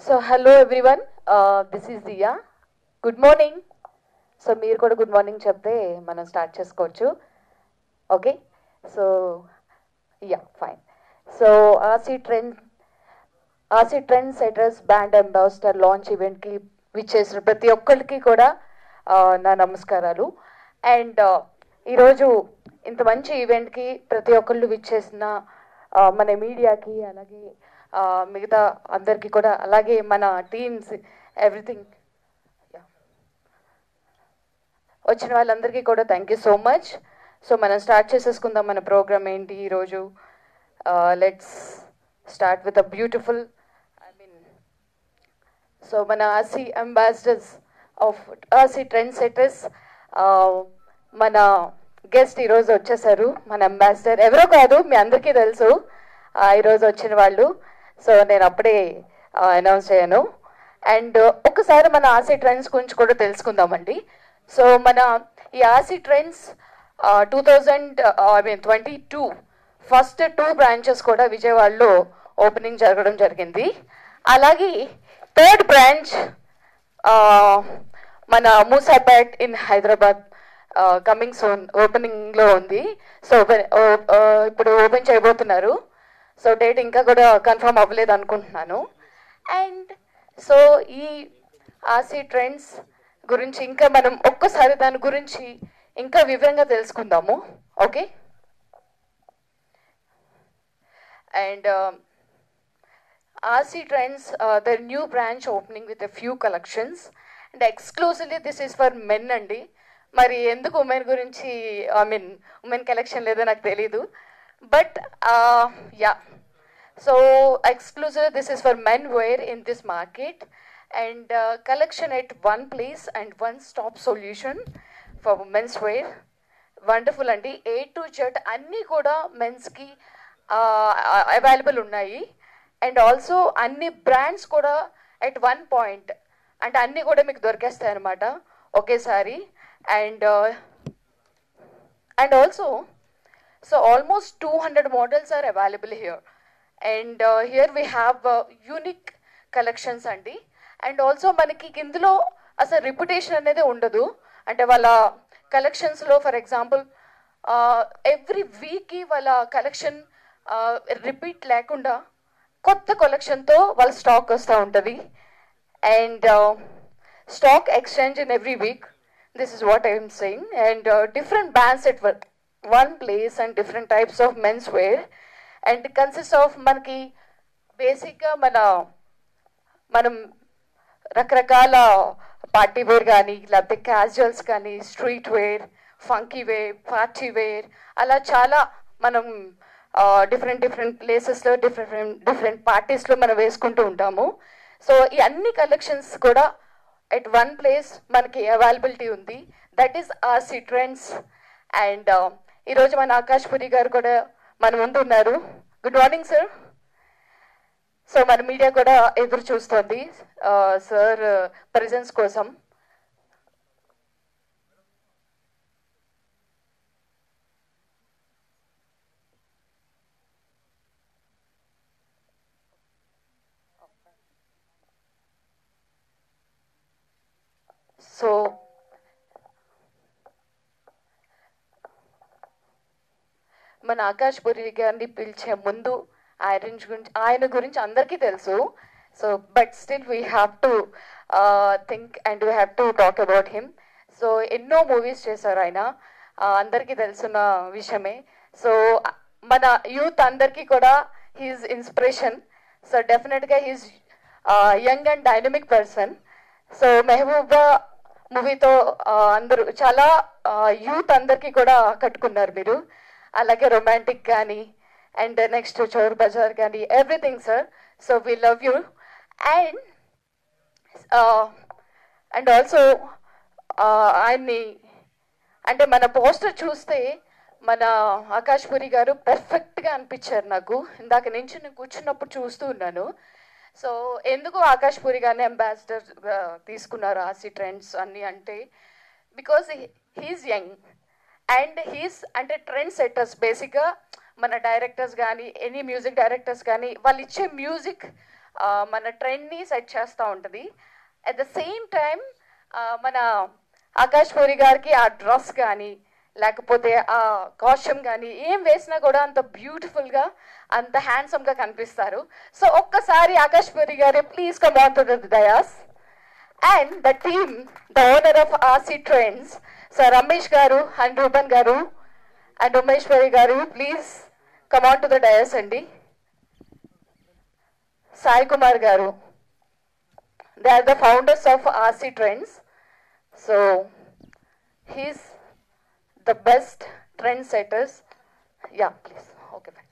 So hello everyone, this is Diya. Good morning. So మీరు కూడా good morning చెప్తే మనం స్టార్ట్ చేసుకోవచ్చు. Okay, so fine. So RC trend setters band ambassador launch ఈవెంట్కి విచ్చేసిన ప్రతి ఒక్కరికి కూడా నా నమస్కారాలు. అండ్ ఈరోజు ఇంత మంచి ఈవెంట్కి ప్రతి ఒక్కళ్ళు విచ్చేసిన మన మీడియాకి, అలాగే మిగతా అందరికీ కూడా, అలాగే మన టీమ్స్, ఎవ్రీథింగ్ వచ్చిన వాళ్ళందరికీ కూడా thank you so much. So మనం స్టార్ట్ చేసేసుకుందాం మన ప్రోగ్రామ్ ఏంటి ఈరోజు. Let's start with a beautiful so మన RC ambassadors of RC trend setters, మన గెస్ట్ ఈరోజు వచ్చేసారు. మన అంబాసిడర్ ఎవరో కాదు, మీ అందరికీ తెలుసు ఈరోజు వచ్చిన వాళ్ళు. సో నేను అప్పుడే అనౌన్స్ చేయను. అండ్ ఒక్కసారి మన ఆర్సీ ట్రెండ్స్ గురించి కూడా తెలుసుకుందామండి. సో మన ఈ ఆర్సీ ట్రెండ్స్ 2022 ఫస్ట్ 2 బ్రాంచెస్ కూడా విజయవాడలో ఓపెనింగ్ జరగడం జరిగింది. అలాగే థర్డ్ బ్రాంచ్ మన Moosapet in Hyderabad coming soon ఓపెనింగ్లో ఉంది. సో ఇప్పుడు ఓపెన్ చేయబోతున్నారు. సో డేట్ ఇంకా కూడా కన్ఫర్మ్ అవ్వలేదు అనుకుంటున్నాను. అండ్ సో ఈ ఆర్సీ ట్రెండ్స్ గురించి ఇంకా మనం ఒక్కసారి దాని గురించి ఇంకా వివరంగా తెలుసుకుందాము. Okay, and RC trends the new branch opening with a few collections and exclusively this is for men అండి. మరి ఎందుకు ఉమెన్ గురించి ఉమెన్ కలెక్షన్ లేదో నాకు తెలీదు, but so exclusive, this is for men wear in this market, and collection at one place and one stop solution for men's wear. Wonderful andi, A to Z anni kuda men's ki available unnayi, and also anni brands kuda at one point, and anni kuda meeku dorkestayi anamata okesari. And also so almost 200 models are available here, and here we have unique collections andi. And also మనకి ఇందులో అసలు reputation అనేది ఉండదు. అంటే వాళ్ళ కలెక్షన్స్లో for example every వీక్కి వాళ్ళ కలెక్షన్ రిపీట్ లేకుండా కొత్త కలెక్షన్తో వాళ్ళ స్టాక్ వస్తూ ఉంటుంది. And stock exchange in every week, this is what I'm saying. And different brands at one place and different types of men's wear, and it consists of మనకి బేసిక్గా మనం రకరకాల పార్టీ వేర్ కానీ, లేకపోతే క్యాజువల్స్ కానీ, street wear, funky wear, party wear, అలా చాలా మనం డిఫరెంట్ ప్లేసెస్లో డిఫరెంట్ పార్టీస్లో మనం వేసుకుంటూ ఉంటాము. సో ఈ అన్ని కలెక్షన్స్ కూడా ఎట్ వన్ ప్లేస్ మనకి అవైలబిలిటీ ఉంది. That is RC trends. And ఈరోజు మన ఆకాష్ పురి గారు కూడా మన ముందు ఉన్నారు. Good morning sir. సో మన మీడియా కూడా ఎదురు చూస్తుంది సార్ ప్రెజెన్స్ కోసం. సో మన ఆకాష్ పురి గారిని పిలిచే ముందు ఆయన గురించి అందరికీ తెలుసు. So but still we have to think and we have to talk about him. So ఎన్నో మూవీస్ చేశారు ఆయన, అందరికీ తెలుసున్న విషయమే. సో మన యూత్ అందరికీ కూడా హీఈస్ ఇన్స్పిరేషన్. సో డెఫినెట్గా he's young and dynamic person. So Mehbooba మూవీతో అందరూ చాలా యూత్ అందరికీ కూడా కట్టుకున్నారు మీరు. అలాగే రొమాంటిక్ కానీ, అండ్ నెక్స్ట్ చోర్ బజార్ కానీ, everything sir. So we love you. And also ఆయన్ని అంటే మన పోస్టర్ చూస్తే మన ఆకాష్ పురి గారు పర్ఫెక్ట్గా అనిపించారు నాకు. ఇందాక నుంచి నేను కూర్చున్నప్పుడు చూస్తూ ఉన్నాను. సో ఎందుకు ఆకాష్ పురి గారిని అంబాసిడర్ తీసుకున్నారు ఆర్సీ ట్రెండ్స్ అన్ని అంటే, because he's young and he's అంటే ట్రెండ్ సెట్టర్స్. బేసిక్గా మన డైరెక్టర్స్ కానీ, ఎనీ మ్యూజిక్ డైరెక్టర్స్ కానీ, వాళ్ళు ఇచ్చే మ్యూజిక్ మన ట్రెండ్ని సెట్ చేస్తూ ఉంటుంది. అట్ ద సేమ్ టైం మన ఆకాష్ పూరి గారికి ఆ డ్రెస్ కానీ లేకపోతే ఆ కాస్ట్యూమ్ కానీ ఏం వేసినా కూడా అంత బ్యూటిఫుల్గా అంత హ్యాండ్సమ్గా కనిపిస్తారు. సో ఒక్కసారి ఆకాష్ పూరి గారు please come on to the dais. And the team, the owner of RC Trends, Sir Ramesh Garu and Ruban Garu and Umeshwari Garu, please come on to the dais, Andi. Sai Kumar Garu, they are the founders of RC Trends. So, he's the best trendsetters. Yeah, please. Okay, fine.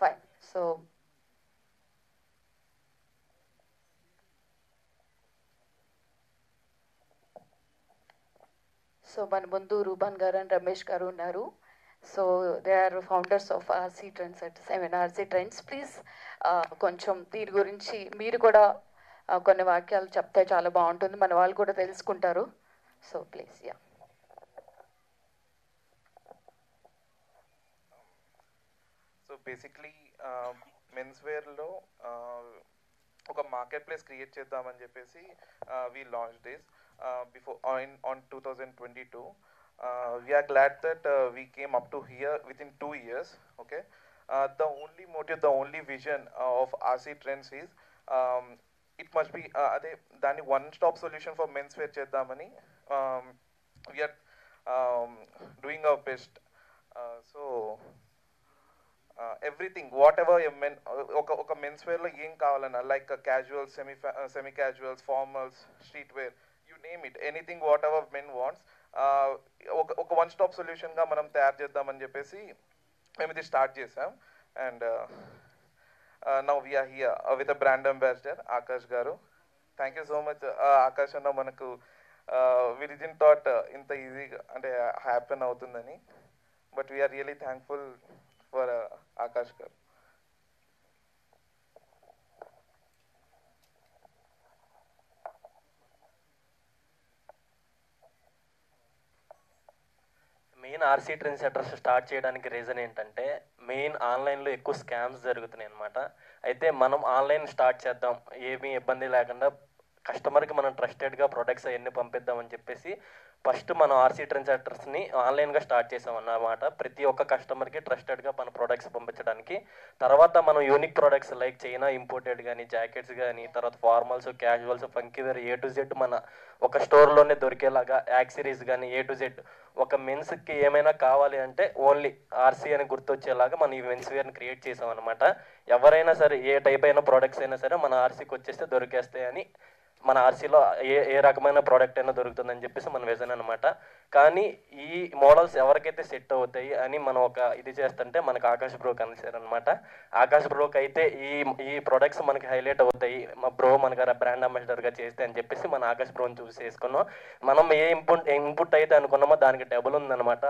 Fine. So మన ముందు రూబన్ గారు and Ramesh garu ఉన్నారు. So they are founders of RC trends RC trends. Please కొంచెం దీని గురించి మీరు కూడా కొన్ని వాక్యాలు చెప్తే చాలా బాగుంటుంది, మన వాళ్ళు కూడా తెలుసుకుంటారు. So please. Yeah. So basically men's వేర్లో ఒక మార్కెట్ ప్లేస్ క్రియేట్ చేద్దామని చెప్పేసి we launch this before on 2022. We are glad that we came up to here within 2 years. Okay, the only motive, the only vision of RC Trends is it must be అదే దాన్ని one stop solution for menswear చేద్దామని we are doing our best. So everything whatever men ఒక men's వేర్లో ఏం కావాలన్నా like casuals, semi casuals, formals, street wear, you name it, anything whatever men wants ఒక one stop సొల్యూషన్గా మనం తయారు చేద్దామని చెప్పేసి మేము ఇది స్టార్ట్ చేసాం. And now we are here with a brand ambassador Akash garu. Thank you so much Akash అన్న, మనకు వి డిడ్ంట్ థాట్ ఇంత ఈజీగా అంటే హ్యాపెన్ అవుతుందని, but we are really thankful for Akash garu. Main RC trend setters start చేయడానికి రీజన్ ఏంటంటే మెయిన్ ఆన్లైన్లో ఎక్కువ స్కామ్స్ జరుగుతున్నాయి అనమాట. అయితే మనం ఆన్లైన్ స్టార్ట్ చేద్దాం, ఏమీ ఇబ్బంది లేకుండా కస్టమర్కి మనం ట్రస్టెడ్గా ప్రొడక్ట్స్ అవన్నీ పంపిద్దామని చెప్పేసి ఫస్ట్ మనం ఆర్సీ ట్రెండ్ సెటర్స్ని ఆన్లైన్గా స్టార్ట్ చేసాం అన్నమాట. ప్రతి ఒక్క కస్టమర్కి ట్రస్టెడ్గా మన ప్రొడక్ట్స్ పంపించడానికి. తర్వాత మనం unique products like China imported కానీ, జాకెట్స్ కానీ, తర్వాత formals, casuals, funky wear, A to Z మన ఒక స్టోర్లోనే దొరికేలాగా యాక్సరీస్ కానీ ఏ టు జెడ్ ఒక మెన్స్కి ఏమైనా కావాలి అంటే ఓన్లీ ఆర్సీ అని గుర్తొచ్చేలాగా మనం ఈ మెన్స్ వేర్ని క్రియేట్ చేసాం అనమాట. ఎవరైనా సరే ఏ టైప్ అయిన ప్రోడక్ట్స్ అయినా సరే మన ఆర్సీకి వచ్చేస్తే దొరికేస్తాయని, మన ఆర్సీలో ఏ రకమైన ప్రోడక్ట్ అయినా దొరుకుతుందని చెప్పేసి మన విజన్ అనమాట. కానీ ఈ మోడల్స్ ఎవరికైతే సెట్ అవుతాయి అని మనం ఒక ఇది చేస్తుంటే మనకు ఆకాష్ బ్రోకి అందించారనమాట. ఆకాష్ బ్రోకి అయితే ఈ ప్రొడక్ట్స్ మనకి హైలైట్ అవుతాయి, మా బ్రో మనకు బ్రాండ్ అంబాసిడర్గా చేస్తే అని చెప్పేసి మన ఆకాష్ బ్రోని చూస్ చేసుకున్నాం. మనం ఏ ఇన్పుట్ అయితే అనుకున్నామో దానికి డబుల్ ఉందనమాట.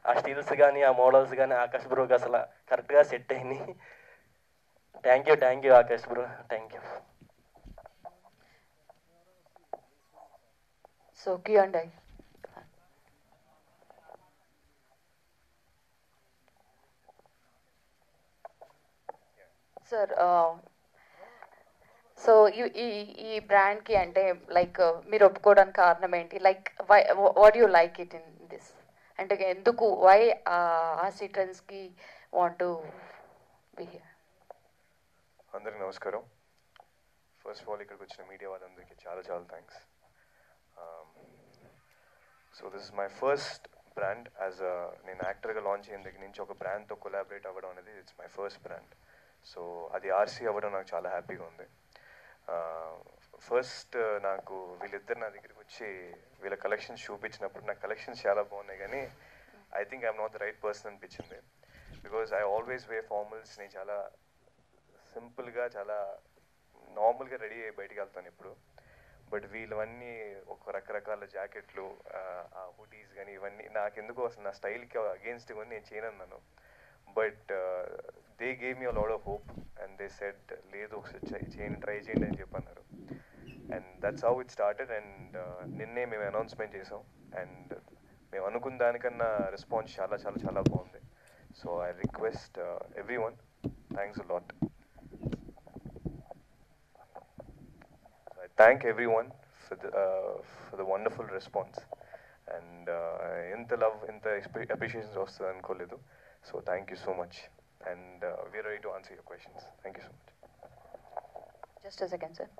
ఆ స్టీల్స్ కానీ ఆ మోడల్స్ కానీ ఆకాష్ బ్రోకి అసలు కరెక్ట్గా సెట్ అయినాయి. Thank you Akash bro, thank you. So Q&A. Sir, so ఈ బ్రాండ్కి అంటే లైక్ మీరు ఒప్పుకోవడానికి కారణం ఏంటి? Like why what you like it in this? అంటే ఎందుకు వై ఆర్సీ ట్రెండ్స్కి వాంట్ టు బి హియర్? అందరికి నమస్కారం. ఫస్ట్ ఆఫ్ ఆల్ ఇక్కడికి వచ్చిన మీడియా వాళ్ళందరికీ చాలా చాలా thanks. So this is my first brand నేను యాక్టర్గా లాంచ్ అయిన దగ్గర నుంచి ఒక బ్రాండ్తో కొలాబరేట్ అవ్వడం అనేది it's my first brand. So అది ఆర్సీ అవ్వడం నాకు చాలా హ్యాపీగా ఉంది. ఫస్ట్ నాకు వీళ్ళిద్దరు నా దగ్గరికి వచ్చి వీళ్ళ కలెక్షన్స్ చూపించినప్పుడు నా కలెక్షన్స్ చాలా బాగున్నాయి, కానీ I think I'm not the right person అనిపించింది. Because I always wear formals. నేను చాలా సింపుల్గా చాలా నార్మల్గా రెడీ అయ్యి బయటికి వెళ్తాను ఇప్పుడు. బట్ వీళ్ళవన్నీ ఒక రకరకాల జాకెట్లు, ఆ హుడీస్ కానీ ఇవన్నీ నాకెందుకో అసలు నా స్టైల్కి అగేన్స్ట్ ఇవన్నీ నేను చేయనన్నాను. But they gave me a lot of hope and they said లేదు ఒకసారి చేయండి, ట్రై చేయండి అని చెప్పన్నారు. And that's how it started. And నిన్నే మేము అనౌన్స్మెంట్ చేసాం అండ్ మేము అనుకున్న దానికన్నా రెస్పాన్స్ చాలా చాలా చాలా బాగుంది. So I request every one, thanks a lot. I thank everyone for the wonderful response and inta love, inta appreciations vastundi anukoledu. So thank you so much and we are ready to answer your questions. Thank you so much. Just a second, sir.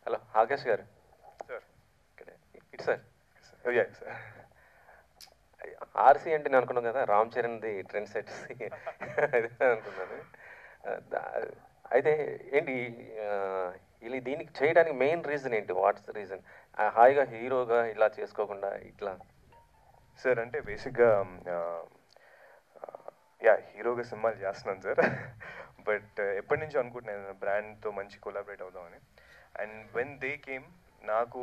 Hello Akash గారు. Sir. ఇటు sir. Oh yeah, sir. RC అంటే నేను అనుకున్నాను కదా Ram చరణ్ది trend sets అదే అనుకున్నాను. అయితే ఏంటి ఇలా దీనికి చేయడానికి మెయిన్ రీజన్ ఏంటి? What's the reason? హాయిగా హీరోగా ఇలా చేసుకోకుండా ఇట్లా? సార్ అంటే బేసిక్గా హీరోగా సినిమాలు చేస్తున్నాను సార్. బట్ ఎప్పటి నుంచో అనుకుంటున్నాను బ్రాండ్తో మంచి కొలాబరేట్ అవుదామని. అండ్ వెన్ దే కేమ్, నాకు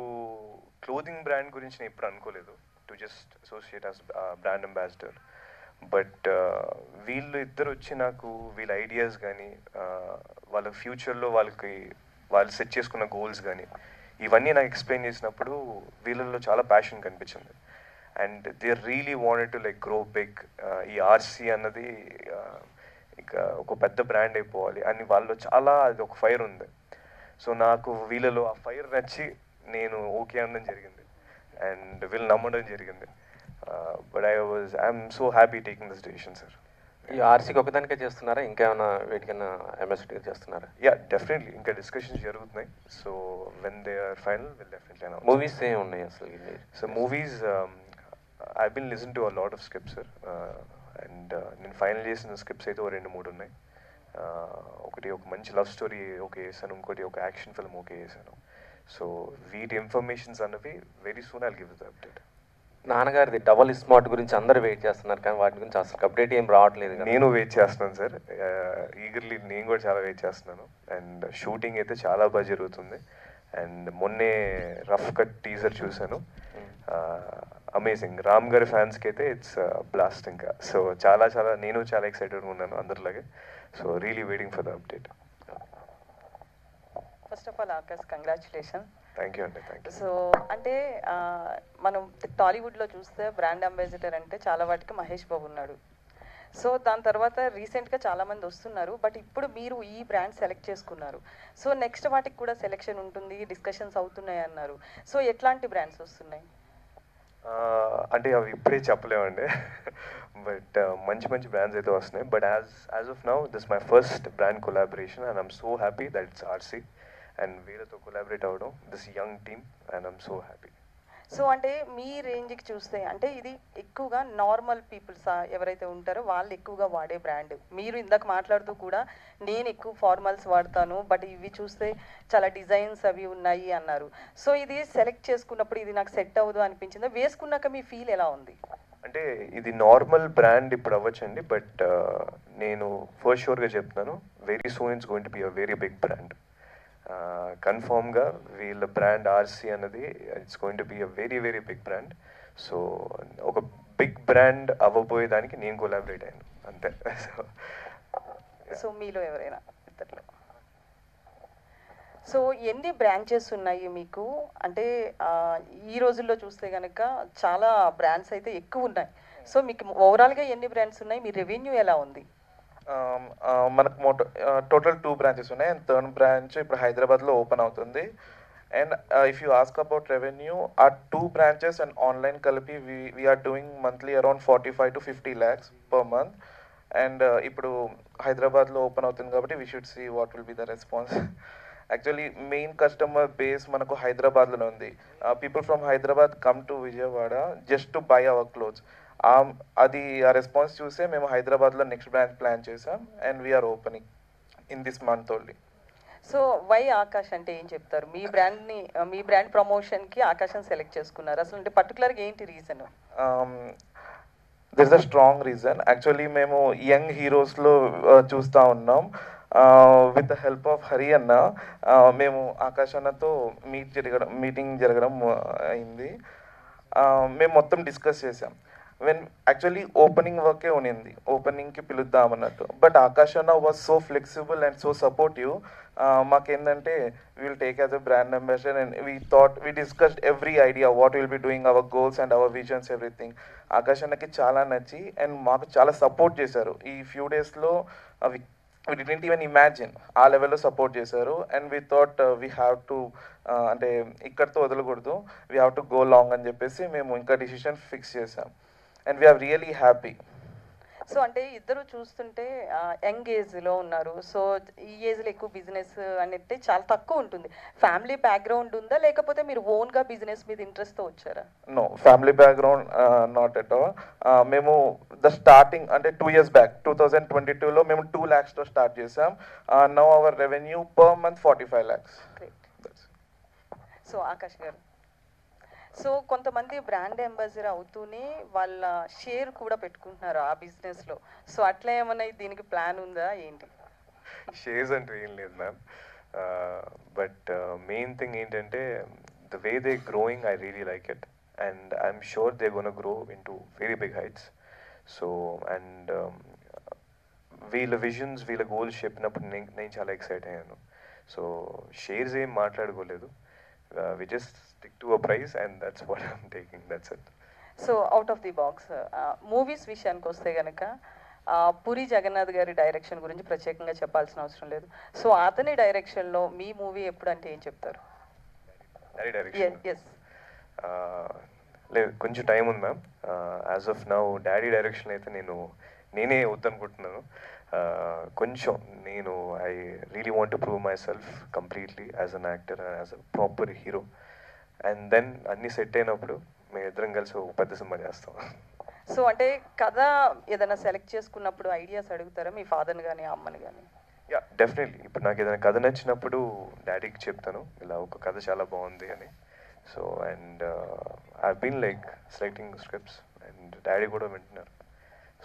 క్లోదింగ్ బ్రాండ్ గురించి నేను ఎప్పుడు అనుకోలేదు to just associate as brand ambassador. But వీళ్ళు ఇద్దరు వచ్చి నాకు వీళ్ళ ఐడియాస్ కానీ వాళ్ళ ఫ్యూచర్లో వాళ్ళు సెట్ చేసుకున్న గోల్స్ కానీ ఇవన్నీ నాకు ఎక్స్ప్లెయిన్ చేసినప్పుడు వీళ్ళల్లో చాలా ప్యాషన్ కనిపించింది. And they really wanted to like grow big. ఈ ఆర్సీ అన్నది ఇక ఒక పెద్ద బ్రాండ్ అయిపోవాలి అని వాళ్ళు చాలా, అది ఒక ఫైర్ ఉంది. సో నాకు వీళ్ళలో ఆ ఫైర్ నచ్చి నేను ఓకే అనడం జరిగింది అండ్ వీళ్ళు నమ్మడం జరిగింది. But I'm so happy taking this decision sir. ఈ ఆర్సీకి ఒకదానికే చేస్తున్నారా, ఇంకేమైనా వేటికైనా ఎంఎస్టీ చేస్తున్నారా? యా డెఫినెట్లీ ఇంకా డిస్కషన్స్ జరుగుతున్నాయి. So when they are final will definitely announce. Movies ఏమి ఉన్నాయి అసలు? So movies I been listen to a lot of scripts sir. And నేను ఫైనల్ చేసిన స్క్రిప్ట్స్ అయితే 2-3 ఉన్నాయి. ఒకటి ఒక మంచి లవ్ స్టోరీ ఓకే చేశాను, ఇంకోటి ఒక యాక్షన్ ఫిల్మ్ ఓకే చేశాను. సో వీటి ఇన్ఫర్మేషన్స్ అన్నవి very soon I'll give the update. నాన్నగారిది డబల్ స్మార్ట్ గురించి అందరూ వెయిట్ చేస్తున్నారు, కానీ వాటి గురించి అసలు అప్డేట్ ఏం రావట్లేదు. నేను వెయిట్ చేస్తున్నాను సార్, ఈగర్లీ నేను కూడా చాలా వెయిట్ చేస్తున్నాను. అండ్ షూటింగ్ అయితే చాలా బాగా జరుగుతుంది. అండ్ మొన్నే రఫ్ కట్ టీజర్ చూశాను, అమేజింగ్. రామ్ గారి ఫ్యాన్స్కి అయితే ఇట్స్ బ్లాస్ట్ ఇంకా. సో చాలా చాలా నేను చాలా ఎక్సైటెడ్గా ఉన్నాను అందరిలాగే. So really waiting for the update. First of all Akash, congratulation. Thank you అండి, థ్యాంక్ యూ. సో అంటే మనం టాలీవుడ్లో చూస్తే బ్రాండ్ అంబాసిడర్ అంటే చాలా వాటికి మహేష్ బాబు ఉన్నాడు. సో దాని తర్వాత రీసెంట్గా చాలామంది వస్తున్నారు, బట్ ఇప్పుడు మీరు ఈ బ్రాండ్ సెలెక్ట్ చేసుకున్నారు. సో నెక్స్ట్ వాటికి కూడా సెలెక్షన్ ఉంటుంది, డిస్కషన్స్ అవుతున్నాయి అన్నారు. సో ఎట్లాంటి బ్రాండ్స్ వస్తున్నాయి? అంటే అవి ఇప్పుడే చెప్పలేమండి. బట్ మంచి మంచి బ్రాండ్స్ అయితే వస్తున్నాయి. But as of now this my first brand collaboration and I'm so happy that it's RC and వీళ్ళతో కొలాబరేట్ అవ్వడం, this young team, and I'm so happy. So అంటే మీ రేంజ్కి చూస్తే అంటే ఇది ఎక్కువగా నార్మల్ పీపుల్స్ ఎవరైతే ఉంటారో వాళ్ళు ఎక్కువగా వాడే బ్రాండ్. మీరు ఇందాక మాట్లాడుతూ కూడా నేను ఎక్కువ ఫార్మల్స్ వాడతాను, బట్ ఇవి చూస్తే చాలా డిజైన్స్ అవి ఉన్నాయి అన్నారు. సో ఇది సెలెక్ట్ చేసుకున్నప్పుడు ఇది నాకు సెట్ అవ్వదు అనిపించిందా? వేసుకున్నాక మీ ఫీల్ ఎలా ఉంది? అంటే ఇది నార్మల్ బ్రాండ్ ఇప్పుడు అవ్వచ్చండి, బట్ నేను ఫస్ట్ షూర్గా చెప్తున్నాను, very soon it's going to be a very big brand. కన్ఫామ్గా వీళ్ళ బ్రాండ్ ఆర్సీ అన్నది it's going to be a very very big brand. So ఒక బిగ్ బ్రాండ్ అవ్వబోయేదానికి నేను కొలాబరేట్ అయ్యాను అంతే. సో మీలో ఎవరైనా ఇద్దరు? సో ఎన్ని బ్రాంచెస్ ఉన్నాయి మీకు? అంటే ఈ రోజుల్లో చూస్తే కనుక చాలా బ్రాండ్స్ అయితే ఎక్కువ ఉన్నాయి. సో మీకు ఓవరాల్గా ఎన్ని బ్రాండ్స్ ఉన్నాయి, మీ రెవెన్యూ ఎలా ఉంది? మనకు టోటల్ 2 బ్రాంచెస్ ఉన్నాయి అండ్ థర్డ్ బ్రాంచ్ ఇప్పుడు హైదరాబాద్లో ఓపెన్ అవుతుంది. And if you ask about revenue, ఆ 2 బ్రాంచెస్ అండ్ ఆన్లైన్ కలిపి we're doing monthly around 45 to 50 lakhs per month. And ఇప్పుడు హైదరాబాద్లో ఓపెన్ అవుతుంది కాబట్టి we should see what will be the response. Actually main customer base మనకు హైదరాబాద్లో ఉంది. People from Hyderabad come to Vijayawada just to buy our clothes. అది ఆ response చూసే మేము హైదరాబాద్లో నెక్స్ట్ బ్రాంచ్ ప్లాన్ చేసాం and we're opening in this month only. So why Akash అంటే ఏం చెప్తారు? మీ బ్రాండ్ ప్రమోషన్కి ఆకాశం సెలెక్ట్ చేసుకున్నారు, అసలు అంటే పర్టికులర్గా ఏంటి reason? This is a strong reason. Actually మేము యంగ్ హీరోస్లో చూస్తూ ఉన్నాం. With the help of Hari అన్న మేము ఆకాష్ అన్నతో మీటింగ్ జరగడం అయింది. మేము మొత్తం డిస్కస్ చేసాం. యాక్చువల్లీ ఓపెనింగ్ వర్కే ఉన్నింది, ఓపెనింగ్కి పిలుద్దామన్నట్టు. బట్ ఆకాష్ అన్న was so flexible and so supportive. మాకేంటంటే will take as a brand ambassador and we discussed every idea what will be doing our goals and our visions everything. Akash అన్నకి చాలా నచ్చి and మాకు చాలా support చేశారు. ఈ ఫ్యూ డేస్లో we didn't even imagine ఆ లెవెల్లో సపోర్ట్ చేశారు. And we thought we have to అంటే ఇక్కడితో వదలకూడదు, we have to go long అని చెప్పేసి మేము ఇంకా డిసిషన్ ఫిక్స్ చేసాం and we're really happy. So అంటే ఇద్దరు చూస్తుంటే యంగ్ ఏజ్లో ఉన్నారు, సో ఈ ఏజ్లో ఎక్కువ బిజినెస్ అనేది చాలా తక్కువ ఉంటుంది. ఫ్యామిలీ బ్యాక్గ్రౌండ్ ఉందా లేకపోతే మీరు ఓన్గా బిజినెస్ మీద ఇంట్రెస్ట్తో వచ్చారా? No, family background not at all. మేము ద స్టార్టింగ్ అంటే 2 years బ్యాక్ 2022లో మేము 2 lakhsతో స్టార్ట్ చేసాం. Now our revenue per month 45 lakhs. So Akash garu, so కొంతమంది బ్రాండ్ అంబాసిడర్ అవుతూనే వాళ్ళ షేర్ కూడా పెట్టుకుంటున్నారు ఆ బిజినెస్లో, సో అట్లా ఏమన్నా దీనికి ప్లాన్ ఉందా ఏంటి? షేర్స్ అంటే ఏం లేదు మ్యామ్, బట్ మెయిన్ థింగ్ ఏంటంటే the way they growing I really like it and I'm sure they gonna grow in to very big heights. So and వీళ్ళ విజన్స్ వీళ్ళ గోల్స్ చెప్పినప్పుడు నేను చాలా ఎక్సైట్ అయ్యాను. సో షేర్స్ ఏం మాట్లాడుకోలేదు, we just stick to a price and that's what I'm taking, that's it. So out of the box movies విషయానికి వస్తే కనుక పూరి జగన్నాథ్ గారి డైరెక్షన్ గురించి ప్రత్యేకంగా చెప్పాల్సిన అవసరం లేదు. సో అతని డైరెక్షన్లో మీ మూవీ ఎప్పుడు అంటే ఏం చెప్తారు? ఎస్ లేదు, కొంచెం టైం ఉంది ma'am. As of now daddy direction అయితే నేనే వద్దనుకుంటున్నాను. కొంచెం I really want to prove myself completely as an actor and as a proper hero. And then అన్నీ సెట్ అయినప్పుడు మేము ఇద్దరం కలిసి ఒక పెద్ద సినిమా చేస్తాం. సో అంటే కథ ఏదైనా సెలెక్ట్ చేసుకున్నప్పుడు ఐడియాస్ అడుగుతారా మీ ఫాదర్ని కానీ అమ్మని కానీ? Yeah, definitely. ఇప్పుడు నాకు ఏదైనా కథ నచ్చినప్పుడు డాడీకి చెప్తాను ఇలా ఒక కథ చాలా బాగుంది అని. So and I been like selecting scripts and daddy కూడా వింటున్నారు.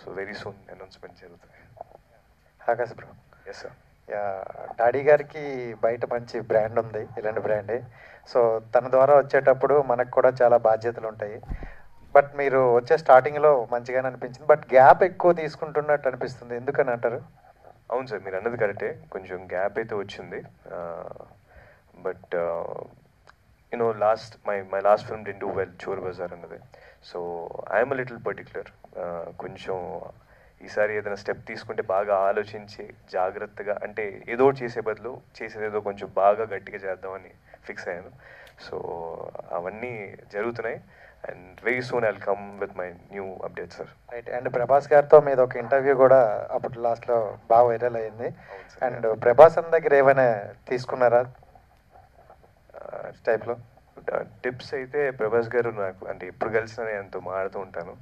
సో వెరీ సూన్ అనౌన్స్మెంట్ జరుగుతుంది. Akash bro. Yes sir. Yeah, daddy గారికి బయట మంచి బ్రాండ్ ఉంది, ఇలాంటి బ్రాండే. సో తన ద్వారా వచ్చేటప్పుడు మనకు కూడా చాలా బాధ్యతలు ఉంటాయి. బట్ మీరు వచ్చే స్టార్టింగ్లో మంచిగానే అనిపించింది, బట్ గ్యాప్ ఎక్కువ తీసుకుంటున్నట్టు అనిపిస్తుంది, ఎందుకని అంటారు? అవును సార్, మీరు అన్నది కరెక్టే, కొంచెం గ్యాప్ అయితే వచ్చింది. But you know my last film did do well, Chor Bazaar అన్నది. So I'm little particular. కొంచెం ఈసారి ఏదైనా స్టెప్ తీసుకుంటే బాగా ఆలోచించి జాగ్రత్తగా, అంటే ఏదో చేసే బదులు చేసేదేదో కొంచెం బాగా గట్టిగా చేద్దామని ఫిక్స్ అయ్యాను. సో అవన్నీ జరుగుతున్నాయి and very soon I will come with my new update sir. Right. And Prabhas గారితో మీద ఒక ఇంటర్వ్యూ కూడా అప్పుడు లాస్ట్లో బాగా వైరల్ అయింది. అండ్ ప్రభాస్ అన్న దగ్గర ఏమైనా తీసుకున్నారా టైప్లో టిప్స్? అయితే ప్రభాస్ గారు నాకు అంటే ఎప్పుడు కలిసినా నేను ఎంతో మాడుతూ ఉంటాను.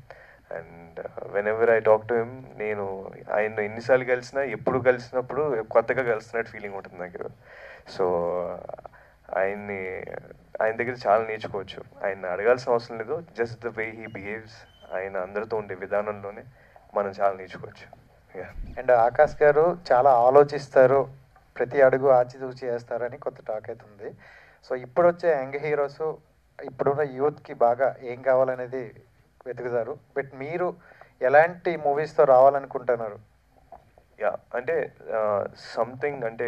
And when ever I talk to him, నేను ఆయన ఎన్నిసార్లు కలిసినా ఎప్పుడు కలిసినప్పుడు కొత్తగా కలుస్తున్నట్టు ఫీలింగ్ ఉంటుంది నాకు. సో ఆయన దగ్గర చాలా నేర్చుకోవచ్చు. ఆయన అడగాల్సిన అవసరం లేదు, just the way he behaves, ఆయన అందరితో ఉండే విధానంలోనే మనం చాలా నేర్చుకోవచ్చు. అండ్ ఆకాష్ గారు చాలా ఆలోచిస్తారు, ప్రతి అడుగు ఆచితూచి చేస్తారని కొత్త టాక్ అవుతుంది. సో ఇప్పుడు వచ్చే యంగ్ హీరోస్ ఇప్పుడున్న యూత్కి బాగా ఏం కావాలనేది వెతుకుతారు, బట్ మీరు ఎలాంటి మూవీస్తో రావాలనుకుంటున్నారు? యా, అంటే సంథింగ్ అంటే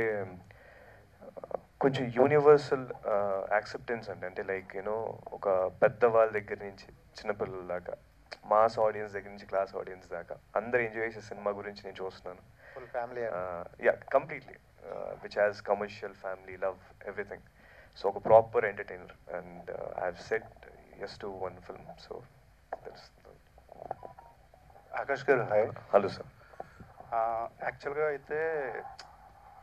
కొంచెం యూనివర్సల్ యాక్సెప్టెన్స్ అంటే లైక్ యూనో ఒక పెద్ద వాళ్ళ దగ్గర నుంచి చిన్నపిల్లల దాకా మాస్ ఆడియన్స్ దగ్గర నుంచి క్లాస్ ఆడియన్స్ దాకా అందరు ఎంజాయ్ చేసే సినిమా గురించి నేను చూస్తున్నాను. Full family. Yeah, completely, which has commercial, family, love, everything. So ఒక proper entertainer, and I have set yes to one film. So that's Akash garu hi. Hello sir. యాక్చువల్గా అయితే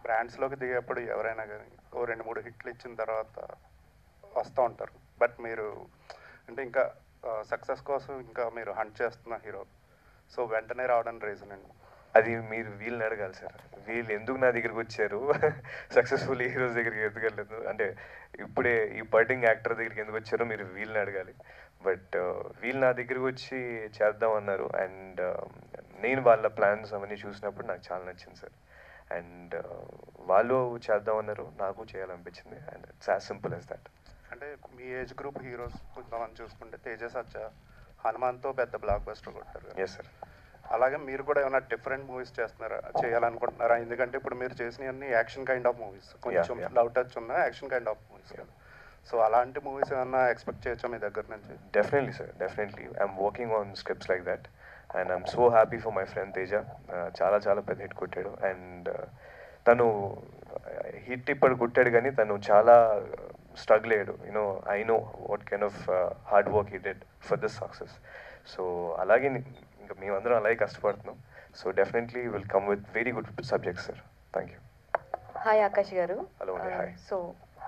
బ్రాండ్స్లోకి దిగేప్పుడు ఎవరైనా కానీ ఓ 2-3 హిట్లు ఇచ్చిన తర్వాత వస్తూ ఉంటారు. బట్ మీరు అంటే ఇంకా సక్సెస్ కోసం ఇంకా మీరు హంట్ చేస్తున్న హీరో, సో వెంటనే రావడానికి రీజన్ అండి? అది మీరు వీళ్ళని అడగాలి సార్. వీళ్ళు ఎందుకు నా దగ్గరికి వచ్చారు, సక్సెస్ఫుల్ హీరోస్ దగ్గరికి ఎందుకు వెళ్ళలేదు, అంటే ఇప్పుడే ఈ బడ్డింగ్ యాక్టర్ దగ్గరికి ఎందుకు వచ్చారో మీరు వీళ్ళని అడగాలి. బట్ వీళ్ళు నా దగ్గరికి వచ్చి చేద్దాం అన్నారు, అండ్ నేను వాళ్ళ ప్లాన్స్ అవన్నీ చూసినప్పుడు నాకు చాలా నచ్చింది సార్. అండ్ వాళ్ళు చేద్దాం అన్నారు, నాకు చేయాలనిపించింది, and it's as simple as that. అంటే మీ ఏజ్ గ్రూప్ హీరోస్ కొంతమంది చూసుకుంటే తేజ సజ్జా హనుమాన్తో పెద్ద బ్లాక్ బస్టర్ కొట్టారు. Yes sir. అలాగే మీరు కూడా ఏమైనా డిఫరెంట్ మూవీస్ చేయాలనుకుంటున్నారా? ఎందుకంటే ఇప్పుడు మీరు చేసినవన్నీ యాక్షన్ కైండ్ ఆఫ్ మూవీస్, కొంచెం లవ్ టచ్ ఉన్న యాక్షన్ కైండ్ ఆఫ్ మూవీస్ కదా. సో అలాంటి మూవీస్ ఏమన్నా ఎక్స్పెక్ట్ చేయొచ్చా మీ దగ్గర నుంచి? Definitely sir, definitely. I'm working on scripts like that, and I'm so happy for my friend Teja. చాలా చాలా పెద్ద హిట్ కొట్టాడు, అండ్ తను హిట్ ఇప్పుడు కొట్టాడు కానీ తను చాలా స్ట్రగుల్ అయ్యాడు. I know what kind of hard work he did for this success. So అలాగే ఇంకా మేమందరం అలాగే కష్టపడుతున్నాం. So definitely will come with very good subjects sir. Thank you. Hi Akash గారు. హలో అండి. హాయ్. సో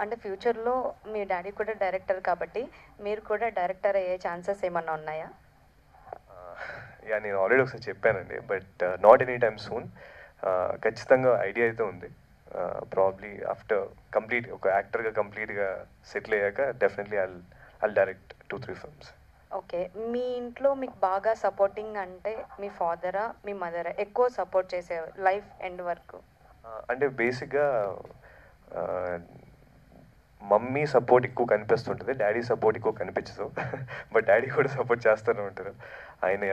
అంటే ఫ్యూచర్లో మీ డాడీ కూడా డైరెక్టర్ కాబట్టి మీరు కూడా డైరెక్టర్ అయ్యే ఛాన్సెస్ ఏమన్నా ఉన్నాయా? యా, నేను ఆల్రెడీ ఒకసారి చెప్పానండి, but not any time soon. ఖచ్చితంగా ఐడియా అయితే ఉంది. ప్రాబ్లీ ఆఫ్టర్ కంప్లీట్ ఒక యాక్టర్గా కంప్లీట్గా సెటిల్ అయ్యాక definitely I'll direct 2-3 films. Okay, మీ ఇంట్లో మీకు బాగా సపోర్టింగ్ అంటే మీ ఫాదరా మీ మదరా ఎక్కువ సపోర్ట్ చేసేవారు లైఫ్ ఎండ్ వరకు? అంటే బేసిక్గా మమ్మీ సపోర్ట్ ఎక్కువ కనిపిస్తుంటుంది, డాడీ సపోర్ట్ ఎక్కువ కనిపించదు. బట్ డాడీ కూడా సపోర్ట్ చేస్తూనే ఉంటారు. ఆయన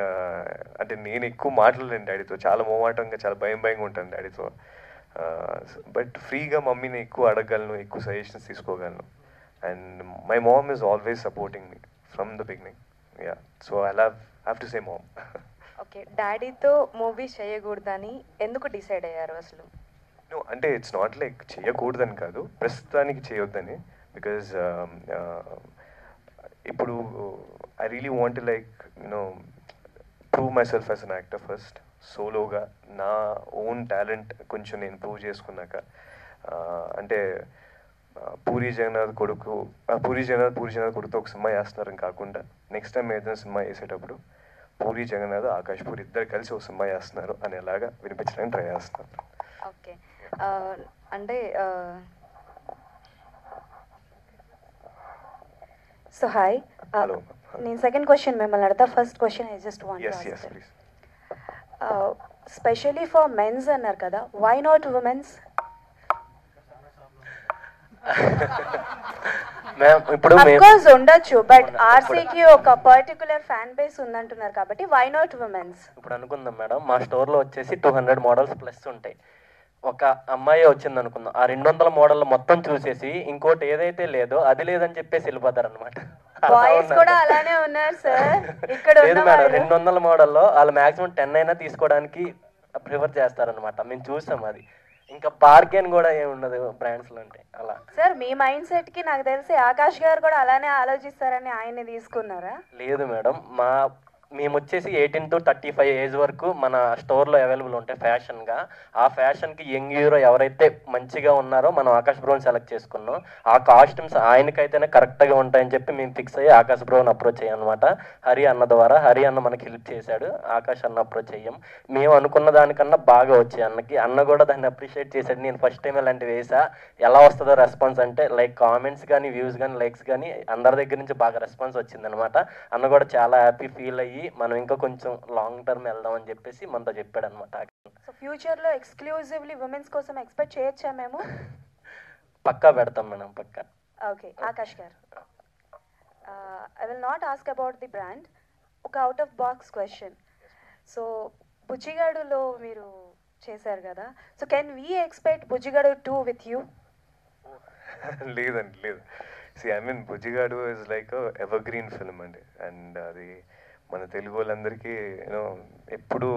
అంటే నేను ఎక్కువ మాట్లాడలేను డాడీతో, చాలా మోమాటంగా చాలా భయంగా ఉంటాను డాడీతో. బట్ ఫ్రీగా మమ్మీని ఎక్కువ అడగగలను, ఎక్కువ సజెషన్స్ తీసుకోగలను. And my mom is always supporting me from the beginning. Yeah, so I have to say mom. Okay, డాడీతో మూవీస్ చేయకూడదని ఎందుకు డిసైడ్ అయ్యారు అసలు? అంటే ఇట్స్ నాట్ లైక్ చేయకూడదని కాదు, ప్రస్తుతానికి చేయొద్దని. బికాజ్ ఇప్పుడు I really want like prove my self as an actor first. సోలోగా నా ఓన్ టాలెంట్ కొంచెం నేను ప్రూవ్ చేసుకున్నాక, అంటే పూరి జగన్నాథ్ కొడుకుతో ఒక సినిమా వేస్తున్నారని కాకుండా నెక్స్ట్ టైం ఏదైనా సినిమా వేసేటప్పుడు పూరి జగన్నాథ్, ఆకాష్ పూరి ఇద్దరు కలిసి ఒక సినిమా వేస్తున్నారు అనేలాగా వినిపించడానికి ట్రై చేస్తున్నాను. ఓకే, అంటే సో హాయ్. హలో. నేను సెకండ్ క్వశ్చన్ మిమ్మల్ని అడతా. First question I just want to ask, please. Specially for men's అన్నారు కదా, వై నాట్ ఉమెన్స్? ఇప్పుడు కోర్స్ ఉండొచ్చు, బట్ ఆర్సీకి ఒక పర్టికులర్ ఫ్యాన్ బేస్ ఉందంటున్నారు కాబట్టి వై నాట్ ఉమెన్స్? ఇప్పుడు అనుకుందాం మేడం, మా స్టోర్లో వచ్చేసి 200 మోడల్స్ ప్లస్ ఉంటాయి. ఒక అమ్మాయి వచ్చింది అనుకుందాం, ఆ 200 మోడల్ మొత్తం చూసేసి ఇంకోటి ఏదైతే లేదో అది లేదని చెప్పేసి వెళ్ళిపోతారు అనమాట. బాయ్స్ కూడా అలానే ఉన్నారు సార్ ఇక్కడ. లేదు మేడం, 200 మోడల్లో వాళ్ళు మాక్సిమం 10 అయినా తీసుకోవడానికి ప్రిఫర్ చేస్తారనమాట. మేము చూసాం అది. ఇంకా బార్గెన్ కూడా ఏమి ఉండదు బ్రాండ్స్లో అంటే అలా. సార్ మీ మైండ్ సెట్ కి నాకు తెలిసి ఆకాష్ గారు కూడా అలానే ఆలోచిస్తారని ఆయన్ని తీసుకున్నారా? లేదు మేడం, మేము వచ్చేసి 18 to 35 ఏజ్ వరకు మన స్టోర్లో అవైలబుల్ ఉంటాయి ఫ్యాషన్గా. ఆ ఫ్యాషన్కి యంగ్ హీరో ఎవరైతే మంచిగా ఉన్నారో మనం ఆకాష్ బ్రోని సెలెక్ట్ చేసుకున్నాం. ఆ కాస్ట్యూమ్స్ ఆయనకైతేనే కరెక్ట్గా ఉంటాయని చెప్పి మేము ఫిక్స్ అయ్యి ఆకాష్ బ్రోని అప్రోచ్ అయ్యాం అనమాట. హరి అన్న ద్వారా. హరి అన్న మనకి హెల్ప్ చేశాడు, ఆకాష్ అన్న అప్రోచ్ అయ్యాం. మేము అనుకున్న దానికన్నా బాగా వచ్చాయి అన్నకి. అన్న కూడా దాన్ని అప్రిషియేట్ చేశాడు. నేను ఫస్ట్ టైం ఇలాంటివి వేసా, ఎలా వస్తుందో రెస్పాన్స్ అంటే లైక్ కామెంట్స్ కానీ వ్యూస్ కానీ లైక్స్ కానీ అందరి దగ్గర నుంచి బాగా రెస్పాన్స్ వచ్చిందనమాట. అన్న కూడా చాలా హ్యాపీ ఫీల్ అయ్యి మనం ఇంకా కొంచెం లాంగ్ టర్మ్ వెళ్దాం అని చెప్పేసి మనతో చెప్పాడు అనమాట. సో ఫ్యూచర్ లో ఎక్స్క్లూజివ్లీ ఉమెన్స్ కోసం ఎక్స్పెక్ట్ చేయొచ్చా మేము? పక్కా పెడతాం మేడం, పక్కా. Okay Akash garu, I will not ask about the brand, ఒక out of box question. So బుజ్జిగాడులో మీరు చేశారు కదా, so can we expect Bujjigadu 2 with you? లేదండి, లేదు. I mean Bujjigadu is like evergreen film అండి. అండ్ అది మన తెలుగు వాళ్ళందరికీ యూనో ఎప్పుడు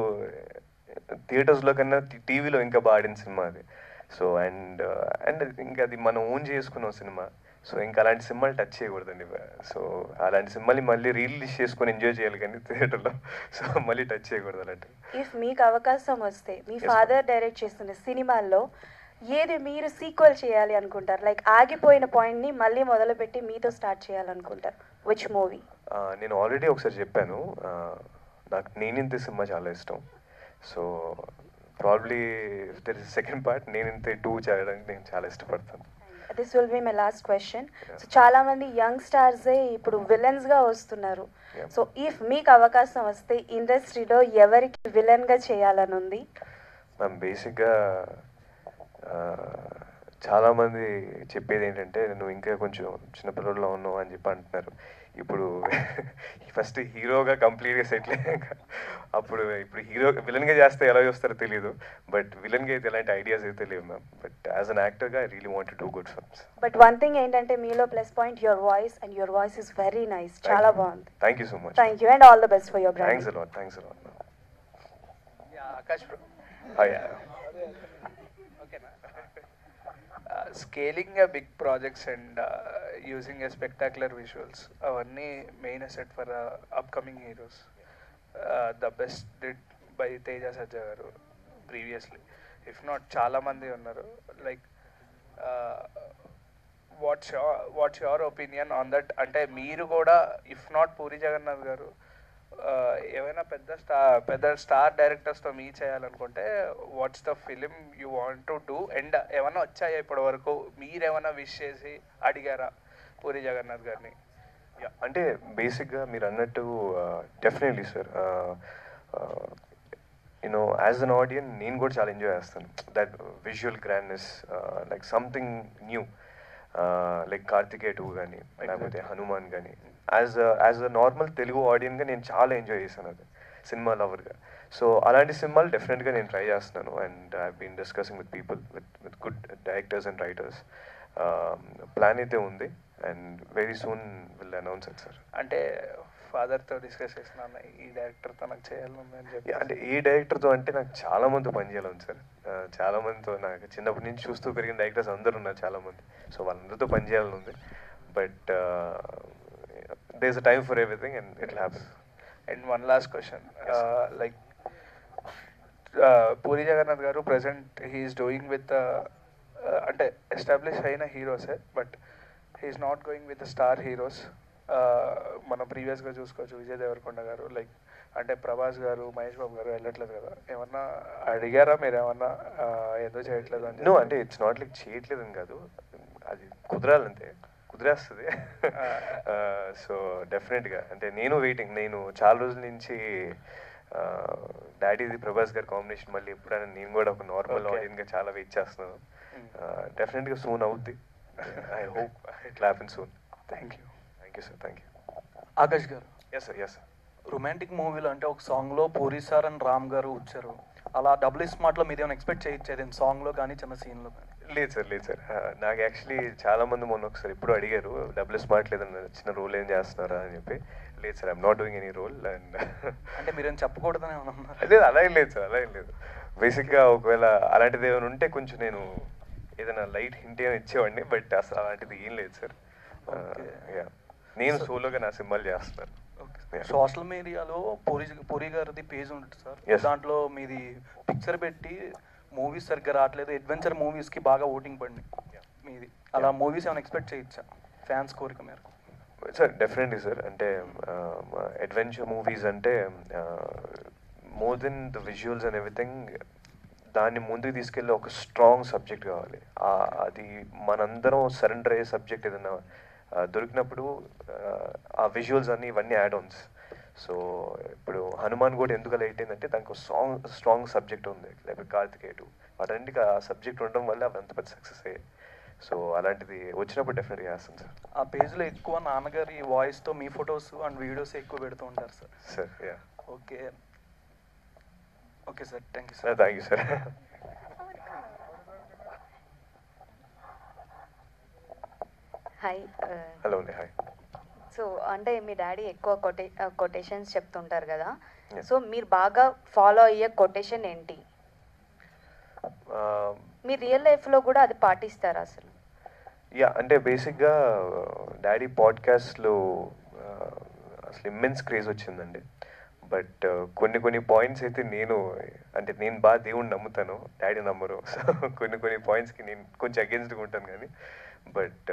థియేటర్స్లో కన్నా టీవీలో ఇంకా బాగా ఆడిన సినిమా అది. సో అండ్ ఇంకా అది మనం ఓన్ చేసుకున్న సినిమా. సో ఇంకా అలాంటి సినిమాలు టచ్ చేయకూడదండి. సో అలాంటి సినిమాని మళ్ళీ రిలీజ్ చేసుకొని ఎంజాయ్ చేయాలి కానీ థియేటర్లో. సో మళ్ళీ టచ్ చేయకూడదు అలాంటి. ఇఫ్ మీకు అవకాశం వస్తే మీ ఫాదర్ డైరెక్ట్ చేస్తున్న సినిమాల్లో ఏది మీరు సీక్వెల్ చేయాలి అనుకుంటారు? లైక్ ఆగిపోయిన పాయింట్ని మళ్ళీ మొదలుపెట్టి మీతో స్టార్ట్ చేయాలనుకుంటారు. Which movie? నేను ఆల్రెడీ ఒకసారి చెప్పాను, నాకు నేనింతే సినిమా చాలా ఇష్టం. So probably there is second part Neninthe 2 చేయడానికి నేను చాలా ఇష్టపడతాను. This will be my last question. So చాలా మంది యంగ్ స్టార్సే ఇప్పుడు విలన్స్గా వస్తున్నారు. సో ఇఫ్ మీకు అవకాశం వస్తే ఇండస్ట్రీలో ఎవరికి విలన్గా చేయాలని ఉంది? మ్యామ్ బేసిక్గా చాలామంది చెప్పేది ఏంటంటే నువ్వు ఇంకా కొంచెం చిన్నపిల్లల్లో ఉన్నావు అని చెప్పి అంటున్నారు. ఇప్పుడు ఫస్ట్ హీరోగా కంప్లీట్గా సెటిల్ అయ్యాక ఇప్పుడు హీరో విలన్గా చేస్తే ఎలా చూస్తారో తెలియదు. బట్ విలన్గా అయితే ఎలాంటి ఐడియాస్ అయితే లేవు మ్యామ్. బట్ యాజ్ అన్ యాక్టర్గా I really want to do good films. But one thing ఏంటంటే మీలో plus point your voice, and your voice is very nice. చాలా బాగుంది. Thank you so much. Thank you and all the best for your brand. Thanks a lot. Akash bro, scaling big projects and using a spectacular visuals అవన్నీ main asset for upcoming heroes. The best did by Teja Sajja garu previously. If not చాలామంది ఉన్నారు. Like what's your opinion on that? అంటే మీరు కూడా if not puri Jagannadh గారు ఏమైనా పెద్ద star డైరెక్టర్స్తో మీ చేయాలనుకుంటే what's the film you want to do? And ఏమైనా వచ్చాయా ఇప్పటి వరకు? మీరేమైనా విష్ చేసి అడిగారా పూరి జగన్నాథ్ గారిని? అంటే బేసిక్గా మీరు అన్నట్టు definitely sir, you know as an audience నేను కూడా చాలా ఎంజాయ్ చేస్తాను. That visual grandness, like something new, like Karthikeya 2 కానీ లేకపోతే హనుమాన్ కానీ. యాజ్ అ నార్మల్ తెలుగు ఆడియన్గా నేను చాలా ఎంజాయ్ చేశాను అది, సినిమా లవర్గా. సో అలాంటి సినిమాలు డెఫినెట్గా నేను ట్రై చేస్తున్నాను. And I been discussing with people with good directors and writers. Plan అయితే ఉంది and very soon will announce it sir. అంటే ఫాదర్తో డిస్కస్ చేస్తున్నాను ఈ డైరెక్టర్తో నాకు చేయాలని అని చెప్పి. అంటే ఏ డైరెక్టర్తో అంటే నాకు చాలా మంది పని చేయాలని సార్. చాలా మందితో నాకు చిన్నప్పటి నుంచి చూస్తూ పెరిగిన డైరెక్టర్స్ అందరూ ఉన్నారు చాలామంది. సో వాళ్ళందరితో పని చేయాలని ఉంది. But there is a time for everything and it will happen. And one last question. Like Puri Jagannath garu present he is doing with ante established aina heroes but he is not going with the star heroes. మనం ప్రీవియస్గా చూసుకోవచ్చు విజయ్ దేవరకొండ గారు, like అంటే ప్రభాస్ గారు, మహేష్ బాబు గారు వెళ్ళట్లేదు కదా. ఏమన్నా అడిగారా మీరు? ఏమన్నా ఎందుకు చేయట్లేదు అని? నో, అంటే ఇట్స్ నాట్ లైక్ చేయట్లేదు అని కాదు, అది కుదరాలంతే, కుదిరేస్తుంది. సో డెఫినెట్గా అంటే నేను వెయిటింగ్. నేను చాలా రోజుల నుంచి డాడీది ప్రభాస్ గారి కాంబినేషన్ మళ్ళీ ఎప్పుడైనా నేను కూడా ఒక నార్మల్ ఆడియన్గా చాలా వెయిట్ చేస్తున్నాను. డెఫినెట్గా సూన్ అవుద్ది. I hope it happen soon. Thank you. Thank you sir. Thank you. Akash garu, yes sir. Yes sir. Romantic మూవీలో అంటే ఒక సాంగ్లో పూరి సార్ అండ్ రామ్ గారు వచ్చారు. అలా డబుల్ స్మార్ట్లో మీరు ఏమైనా ఎక్స్పెక్ట్ చేయొచ్చేది సాంగ్లో కానీ చిన్న సీన్లో కానీ? లేదు సార్, లేదు సార్. నాకు యాక్చువల్లీ చాలా మంది మొన్న ఒకసారి ఇప్పుడు అడిగారు డబుల్ స్మార్ట్ లేదన్న చిన్న రోల్ ఏం చేస్తున్నారా అని చెప్పి. లేదు sir, I'm not doing any role. And అంటే మీరేం చెప్పకూడదని ఏమన్నా? లేదు, అలా ఏం లేదు సార్, అలా ఏం లేదు. బేసిక్గా ఒకవేళ అలాంటిది ఏమైనా ఉంటే కొంచెం నేను ఏదైనా లైట్ హింట్ ఏమైనా ఇచ్చేవాడిని. బట్ అసలు అలాంటిది ఏం లేదు సార్. నేను సోలోగా నా సినిమాలు చేస్తున్నాను. సోషల్ మీడియాలో పూరి గారిది పేజ్ ఉంటుంది సార్, దాంట్లో మీది పిక్చర్ పెట్టి మూవీస్ సరిగ్గా రావట్లేదు, అడ్వెంచర్ మూవీస్కి బాగా ఓటింగ్ పడింది మీది. అలా మూవీస్ ఏమైనా ఎక్స్పెక్ట్ చేయొచ్చా ఫ్యాన్స్ కోరిక మేరకు? Sir definitely sir. అంటే అడ్వెంచర్ మూవీస్ అంటే more than the visuals and everything, దాన్ని ముందుకు తీసుకెళ్ళి ఒక స్ట్రాంగ్ సబ్జెక్ట్ కావాలి. అది మనందరం సరెండర్ అయ్యే సబ్జెక్ట్ ఏదైనా దొరికినప్పుడు ఆ విజువల్స్ అన్నీ ఇవన్నీ యాడ్ ఆన్స్. సో ఇప్పుడు హనుమాన్ కూడా ఎందుకు లైట్ అయిందంటే దానికి ఒక స్ట్రాంగ్ సబ్జెక్ట్ ఉంది, లేకపోతే కార్తికేయ 2, వాటన్నిటికీ ఆ సబ్జెక్ట్ ఉండడం వల్ల అవి అంత పెద్ద సక్సెస్ అయ్యాయి. సో అలాంటిది వచ్చినప్పుడు డెఫినెట్గా చేస్తాను సార్. ఆ పేజ్లో ఎక్కువ నాన్నగారి వాయిస్తో మీ ఫొటోస్ అండ్ వీడియోస్ ఎక్కువ పెడుతూ ఉంటారు sir. Sir yeah. Okay okay sir, thank you sir. Thank you sir. Hi. Hello అండి. హాయ్. సో అంటే మీ డాడీ ఎక్కువ కొటేషన్స్ చెప్తుంటారు కదా, సో మీరు బాగా ఫాలో అయ్యే కొటేషన్ ఏంటి? మీ రియల్ లైఫ్లో కూడా అది పాటిస్తారా అసలు? యా, అంటే బేసిక్గా డాడీ పాడ్కాస్ట్లో అసలు ఇమ్మెన్స్ క్రేజ్ వచ్చిందండి. బట్ కొన్ని పాయింట్స్ అయితే నేను బాగా దేవుడిని నమ్ముతాను, డాడీ నమ్మరు. సో కొన్ని పాయింట్స్కి నేను కొంచెం అగేన్స్ట్గా ఉంటాను. కానీ బట్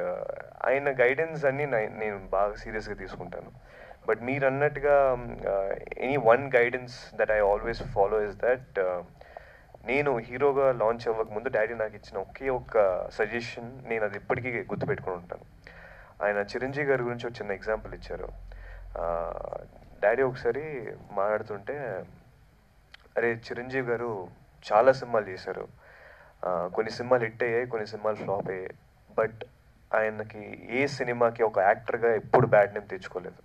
ఆయన గైడెన్స్ అన్నీ నేను బాగా సీరియస్గా తీసుకుంటాను. బట్ మీరు అన్నట్టుగా any one guidance that I always follow is that నేను హీరోగా లాంచ్ అవ్వకముందు డాడీ నాకు ఇచ్చిన ఒక్క సజెషన్, నేను అది ఇప్పటికీ గుర్తుపెట్టుకుని ఉంటాను. ఆయన చిరంజీవి గారి గురించి ఒక చిన్న ఎగ్జాంపుల్ ఇచ్చారు. డాడీ ఒకసారి మాట్లాడుతుంటే, అరే చిరంజీవి గారు చాలా సినిమాలు చేశారు, కొన్ని సినిమాలు హిట్ అయ్యాయి, కొన్ని సినిమాలు ఫ్లాప్ అయ్యాయి, బట్ ఆయనకి ఏ సినిమాకి ఒక యాక్టర్గా ఎప్పుడు బ్యాడ్ నేమ్ తెచ్చుకోలేదు.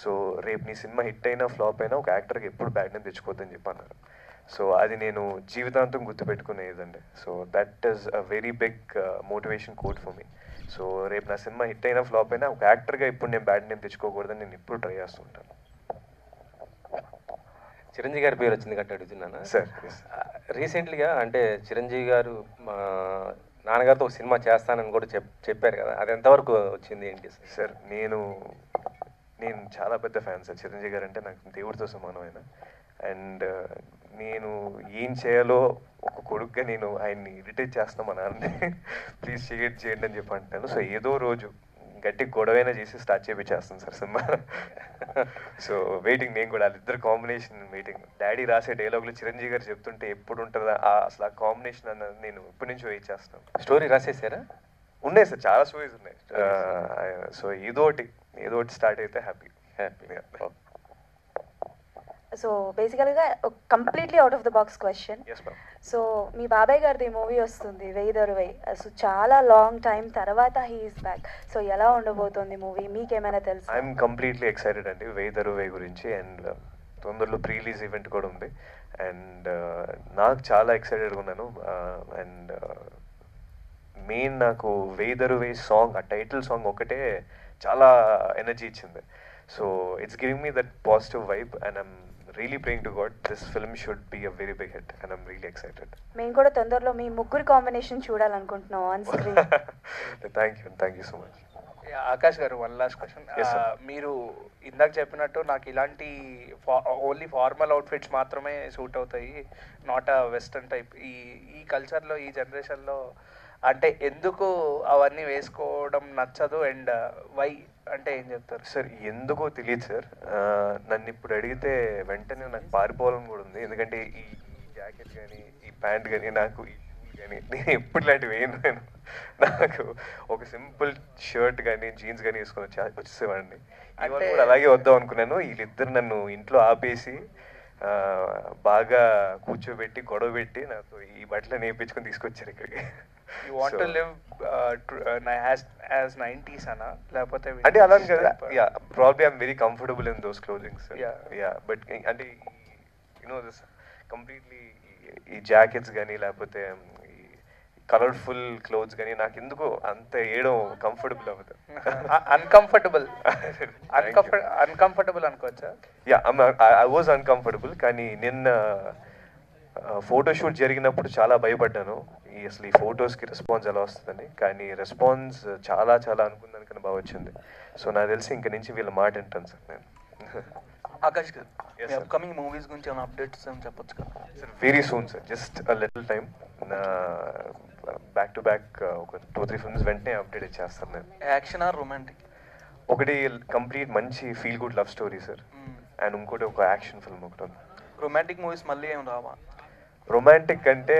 సో రేపు నీ సినిమా హిట్ అయినా ఫ్లాప్ అయినా ఒక యాక్టర్కి ఎప్పుడు బ్యాడ్ నేమ్ తెచ్చుకోవద్దని చెప్పి అన్నారు. సో అది నేను జీవితాంతం గుర్తుపెట్టుకునేదండి. So that is a very big motivation quote for me. So రేపు నా సినిమా హిట్ అయినా ఫ్లాప్ అయినా ఒక యాక్టర్గా ఇప్పుడు నేను బ్యాడ్ నేమ్ తెచ్చుకోకూడదని నేను ఇప్పుడు ట్రై చేస్తుంటాను. చిరంజీవి గారి పేరు వచ్చింది కాబట్టి అడుగుతున్నాను సార్. రీసెంట్లీగా అంటే చిరంజీవి గారు మా నాన్నగారితో ఒక సినిమా చేస్తానని కూడా చెప్పారు కదా, అది ఎంతవరకు వచ్చింది ఏంటి సార్? నేను చాలా పెద్ద ఫ్యాన్ సార్. చిరంజీవి గారు అంటే నాకు దేవుడితో సమానమైన. అండ్ నేను ఏం చేయాలో ఒక కొడుకుగా నేను ఆయన్ని ఇరిటేట్ చేస్తాను మా నాన్నని, ప్లీజ్ చేయండి అని చెప్పి అంటాను. సో ఏదో రోజు గట్టి గొడవైనా చేసి స్టార్ట్ చేపించేస్తాను సార్ సినిమా. సో వెయిటింగ్, నేను కూడా వాళ్ళిద్దరు కాంబినేషన్ వెయిటింగ్. డాడీ రాసే డైలాగులు చిరంజీవి గారు చెప్తుంటే ఎప్పుడు ఉంటుందా అసలు ఆ కాంబినేషన్ అన్నది నేను ఇప్పటి నుంచి వెయిట్ చేస్తాను. స్టోరీ రాసేసారా? ఉన్నాయి సార్, చాలా స్టోరీస్ ఉన్నాయి. సో ఏదో ఒకటి స్టార్ట్ అయితే హ్యాపీ. సో బేసికల్గా completely out of the box question. So మీ బాబాయ్ గారిది మూవీ వస్తుంది 1000 సో చాలా లాంగ్ టైం తర్వాత హీ ఈస్ బ్యాక్. సో ఎలా ఉండబోతుంది మూవీ, మీకేమైనా తెలుసు? ఐఎమ్ కంప్లీట్లీ ఎక్సైటెడ్ అండి 1000 గురించి. అండ్ తొందరలో ప్రీ రిలీజ్ ఈవెంట్ కూడా ఉంది. అండ్ నాకు చాలా ఎక్సైటెడ్గా ఉన్నాను. అండ్ మెయిన్ నాకు 1000 సాంగ్, ఆ టైటిల్ సాంగ్ ఒకటే చాలా ఎనర్జీ ఇచ్చింది. So it's giving me that positive vibe and I'm really praying to God this film should be a very big hit and I'm really excited. మేము కూడా తొందరలో మీ ముగ్గురు కాంబినేషన్ చూడాలనుకుంటున్నాం on screen. Thank you so much. Akash garu, one last question. మీరు ఇందాక చెప్పినట్టు నాకు ఇలాంటి ఓన్లీ ఫార్మల్ అవుట్ఫిట్స్ మాత్రమే సూట్ అవుతాయి, నాట్ అ వెస్టర్న్ టైప్. ఈ కల్చర్లో, ఈ జనరేషన్లో అంటే ఎందుకు అవన్నీ వేసుకోవడం నచ్చదు అండ్ వై అంటే ఏం చెప్తారు సార్? ఎందుకో తెలియదు సార్. నన్ను ఇప్పుడు అడిగితే వెంటనే నాకు పారిపోవాలని కూడా ఉంది. ఎందుకంటే ఈ జాకెట్ కానీ, ఈ ప్యాంట్ కానీ, నాకు ఈ షూలు కానీ నేను ఎప్పుడు ఇలాంటివి వేయను. నాకు ఒక సింపుల్ షర్ట్ కానీ జీన్స్ కానీ వేసుకొని వచ్చేసేవాడిని. ఇవాళ కూడా అలాగే వద్దాం అనుకున్నాను. వీళ్ళిద్దరు నన్ను ఇంట్లో ఆపేసి బాగా కూర్చోబెట్టి గొడవ పెట్టి నాకు ఈ బట్టలు నేర్పించుకొని తీసుకొచ్చారు ఇక్కడికి. You want to live as 90s అనా, లేకపోతే అంటే అలా కదా? Yeah, probably I'm very comfortable in those closings. Yeah, but అంటే దిస్ కంప్లీట్లీ ఈ జాకెట్స్ కానీ లేకపోతే ఈ కలర్ఫుల్ క్లోత్స్ కానీ నాకు ఎందుకో అంత వేయడం కంఫర్టబుల్ అవ్వదు. అన్కంఫర్టబుల్ అనుకోవచ్చా? Yeah, I was uncomfortable. కానీ నిన్న ఫోటోషూట్ జరిగినప్పుడు చాలా భయపడ్డాను అసలు ఈ ఫొటోస్కి రెస్పాన్స్ ఎలా వస్తుందని. కానీ రెస్పాన్స్ చాలా అనుకున్న దానికన్నా బాగా వచ్చింది. సో నాకు తెలిసి ఇంక నుంచి వీళ్ళ మాట వింటాను సార్ నేను. ఆకాష్ గారు, అప్కమింగ్ మూవీస్ గురించి ఏమైనా అప్డేట్స్ ఏమైనా చెప్పొచ్చు కదా sir? Very soon sir, just a little time. Back to back ఒక 2-3 ఫిల్మ్స్ వెంటనే అప్డేట్ ఇచ్చేస్తాను నేను. Action or romantic? ఒకటి కంప్లీట్ మంచి feel good love story sir, and ఇంకోటి ఒక యాక్షన్ ఫిల్మ్ ఒకటి ఉంది. రొమాంటిక్ మూవీస్ మళ్ళీ ఏం రావా? రొమాంటిక్ అంటే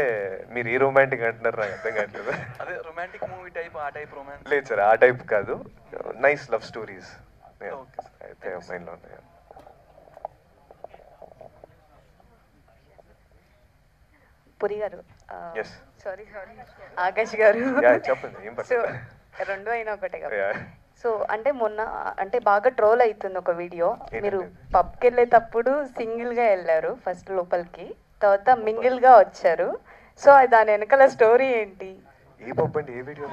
మీరు ఏ రొమాంటిక్ అంటున్నారు నాకు అర్థం కావట్లేదు. అదే రొమాంటిక్ మూవీ టైప్, ఆ టైప్ రొమాంటిక్? లేదు సార్, ఆ టైప్ కాదు. నైస్ లవ్ స్టోరీస్ అయితే మైండ్లో ఉన్నాయి. పురి గారు, ఎస్ సారీ ఆకాష్ గారు, చెప్పండి. సో రెండు అయినా ఒకటే కదా. సో అంటే మొన్న అంటే బాగా ట్రోల్ అవుతుంది ఒక వీడియో, మీరు పబ్కి వెళ్ళేటప్పుడు సింగిల్గా వెళ్ళారు ఫస్ట్ లోపలికి, తర్వాత మింగిల్గా వచ్చారు. సో దాని వెనకాల స్టోరీ ఏంటి? ఏ పబ్ అండి, ఏ వీడియో?